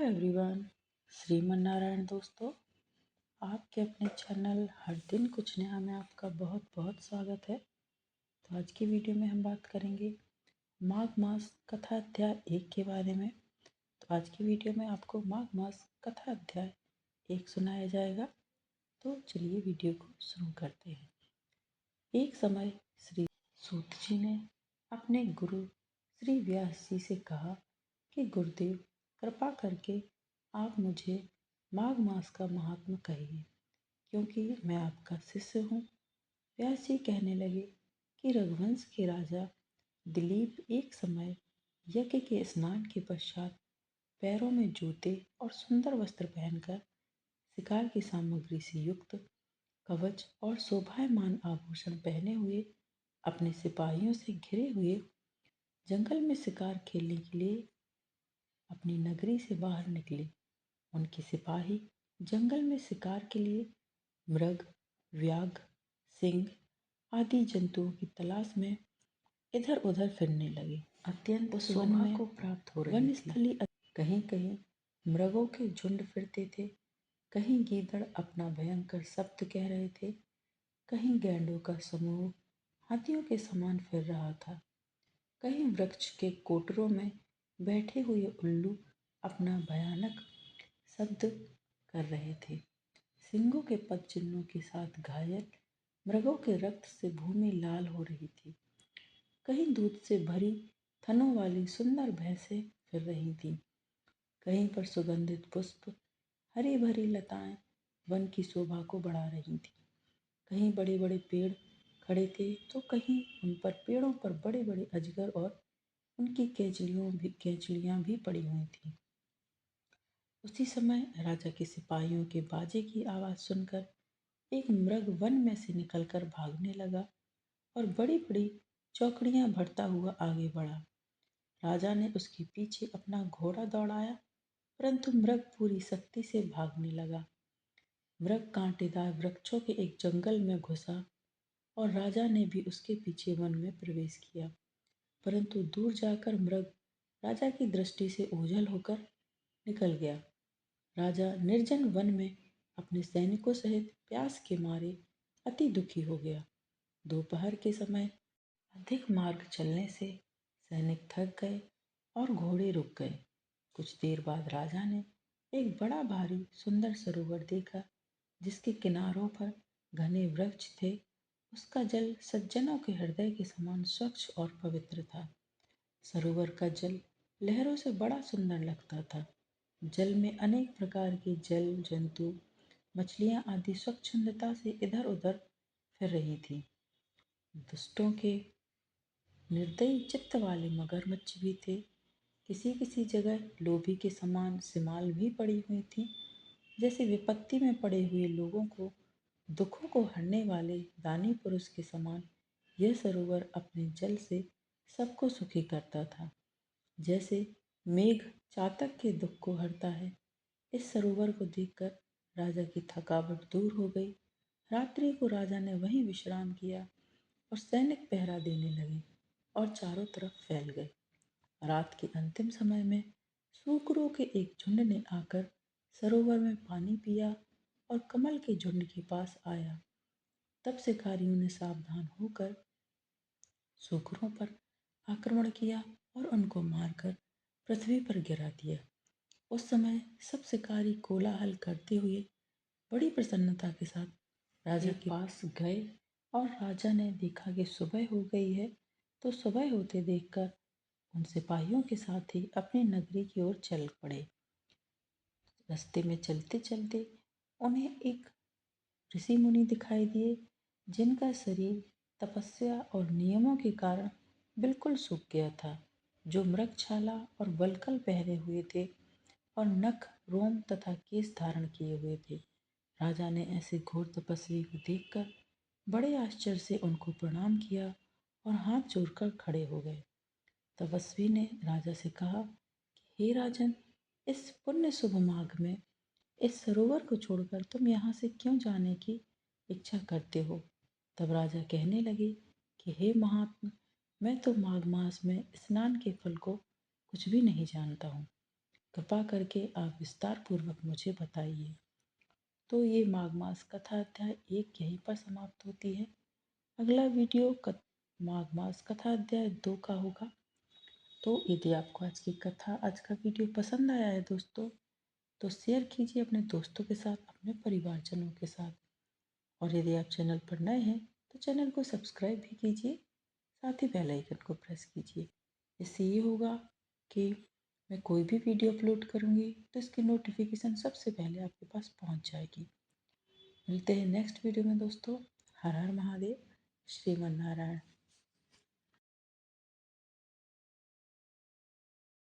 Everyone, Shriman Narayan दोस्तों, आपके अपने चैनल हर दिन कुछ नया में आपका बहुत बहुत स्वागत है। तो आज की वीडियो में हम बात करेंगे माघ मास कथा अध्याय 1 के बारे में। तो आज की वीडियो में आपको माघ मास कथा अध्याय 1 सुनाया जाएगा। तो चलिए वीडियो को शुरू करते हैं। एक समय श्री सूत जी ने अपने गुरु श्री व्यास जी से कहा कि गुरुदेव, कृपा करके आप मुझे माघ मास का महात्म्य कहिए, क्योंकि मैं आपका शिष्य हूँ। व्यास जी कहने लगे कि रघुवंश के राजा दिलीप एक समय यज्ञ के स्नान के पश्चात पैरों में जूते और सुंदर वस्त्र पहनकर शिकार की सामग्री से युक्त कवच और शोभायमान आभूषण पहने हुए अपने सिपाहियों से घिरे हुए जंगल में शिकार खेलने के लिए अपनी नगरी से बाहर निकले। उनके सिपाही जंगल में शिकार के लिए मृग, व्याघ्र, सिंह आदि जंतुओं की तलाश में इधर उधर फिरने लगे। अत्यंत शोभा को प्राप्त हो रही वनस्थली कहीं कहीं मृगों के झुंड फिरते थे, कहीं गीदड़ अपना भयंकर शब्द कह रहे थे, कहीं गैंडों का समूह हाथियों के समान फिर रहा था, कहीं वृक्ष के कोटरों में बैठे हुए उल्लू अपना भयानक शब्द कर रहे थे। सिंहों के पद चिन्हों के साथ घायल मृगों के रक्त से भूमि लाल हो रही थी। कहीं दूध से भरी थनों वाली सुंदर भैंसें फिर रही थीं। कहीं पर सुगंधित पुष्प, हरी भरी लताएं वन की शोभा को बढ़ा रही थीं। कहीं बड़े बड़े पेड़ खड़े थे तो कहीं उन पर पेड़ों पर बड़े बड़े अजगर और उनकी केंचुलियां भी पड़ी हुई थीं। उसी समय राजा के सिपाहियों के बाजे की आवाज़ सुनकर एक मृग वन में से निकलकर भागने लगा और बड़ी बड़ी चौकड़ियां भरता हुआ आगे बढ़ा। राजा ने उसके पीछे अपना घोड़ा दौड़ाया, परंतु मृग पूरी शक्ति से भागने लगा। मृग कांटेदार वृक्षों के एक जंगल में घुसा और राजा ने भी उसके पीछे वन में प्रवेश किया, परंतु दूर जाकर मृग राजा की दृष्टि से ओझल होकर निकल गया। राजा निर्जन वन में अपने सैनिकों सहित प्यास के मारे अति दुखी हो गया। दोपहर के समय अधिक मार्ग चलने से सैनिक थक गए और घोड़े रुक गए। कुछ देर बाद राजा ने एक बड़ा भारी सुंदर सरोवर देखा, जिसके किनारों पर घने वृक्ष थे। उसका जल सज्जनों के हृदय के समान स्वच्छ और पवित्र था। सरोवर का जल लहरों से बड़ा सुंदर लगता था। जल में अनेक प्रकार के जल जंतु, मछलियां आदि स्वच्छंदता से इधर उधर फिर रही थी। दुष्टों के निर्दयी चित्त वाले मगरमच्छ भी थे। किसी किसी जगह लोभी के समान सिमाल भी पड़ी हुई थी। जैसे विपत्ति में पड़े हुए लोगों को दुखों को हरने वाले दानी पुरुष के समान यह सरोवर अपने जल से सबको सुखी करता था। जैसे मेघ चातक के दुख को हरता है। इस सरोवर को देखकर राजा की थकावट दूर हो गई। रात्रि को राजा ने वहीं विश्राम किया और सैनिक पहरा देने लगे और चारों तरफ फैल गए। रात के अंतिम समय में सूकरों के एक झुंड ने आकर सरोवर में पानी पिया और कमल के झुंड के पास आया। तब शिकारियों ने सावधान होकर सूकरों पर आक्रमण किया और उनको मारकर पृथ्वी पर गिरा दिया। उस समय सब शिकारी कोलाहल करते हुए बड़ी प्रसन्नता के साथ राजा के पास गए और राजा ने देखा कि सुबह हो गई है, तो सुबह होते देखकर उन सिपाहियों के साथ ही अपनी नगरी की ओर चल पड़े। रास्ते में चलते चलते उन्हें एक ऋषि मुनि दिखाई दिए, जिनका शरीर तपस्या और नियमों के कारण बिल्कुल सूख गया था, जो मृगछाला और वल्कल पहने हुए थे और नख, रोम तथा केश धारण किए हुए थे। राजा ने ऐसे घोर तपस्वी को देखकर बड़े आश्चर्य से उनको प्रणाम किया और हाथ जोड़कर खड़े हो गए। तपस्वी ने राजा से कहा कि हे राजन, इस पुण्य शुभ माघ में इस सरोवर को छोड़कर तुम यहाँ से क्यों जाने की इच्छा करते हो? तब राजा कहने लगे कि हे महात्मा, मैं तो माघ मास में स्नान के फल को कुछ भी नहीं जानता हूँ। कृपा करके आप विस्तार पूर्वक मुझे बताइए। तो ये माघ मास कथा अध्याय 1 यहीं पर समाप्त होती है। अगला वीडियो माघ मास कथा अध्याय 2 का होगा। तो यदि आपको आज की कथा, आज का वीडियो पसंद आया है दोस्तों, तो शेयर कीजिए अपने दोस्तों के साथ, अपने परिवारजनों के साथ। और यदि आप चैनल पर नए हैं तो चैनल को सब्सक्राइब भी कीजिए, साथ ही बेल आइकन को प्रेस कीजिए। इससे ये होगा कि मैं कोई भी वीडियो अपलोड करूँगी तो इसकी नोटिफिकेशन सबसे पहले आपके पास पहुँच जाएगी। मिलते हैं नेक्स्ट वीडियो में दोस्तों। हर हर महादेव, श्रीमन नारायण।